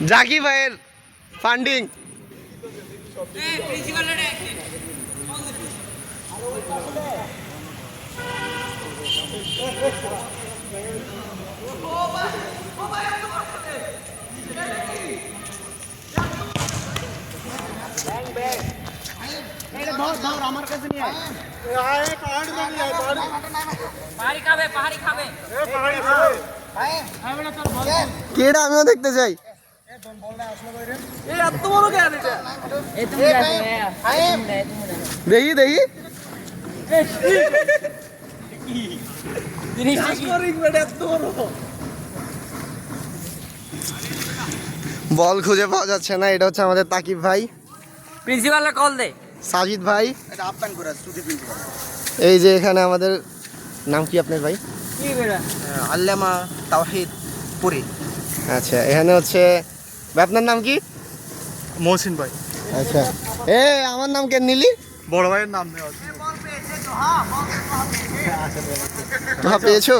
জাকি ভাইয়ের ফান্ডিং। আমার কাছে নিয়ে কেডা আমিও দেখতে চাই। দেখি দেখি বল খুঁজে পাওয়া যাচ্ছে না। এটা হচ্ছে আমাদের তাকিব ভাই। প্রিন্সিপাল কল দে। সাজিদ ভাই, এটা আপ্যায়ন করে স্টুডি প্রিন্সিপাল এই যে এখানে আমাদের নাম কি আপনার ভাই? কি বেড়া আল্লামা তাওহীদ পুরি। আচ্ছা, এখানে হচ্ছে আপনার নাম কি? মহসিন ভাই। আচ্ছা, এ আমার নাম কেন নিলি? বড় ভাইয়ের নাম নেওয়া পেয়েছো?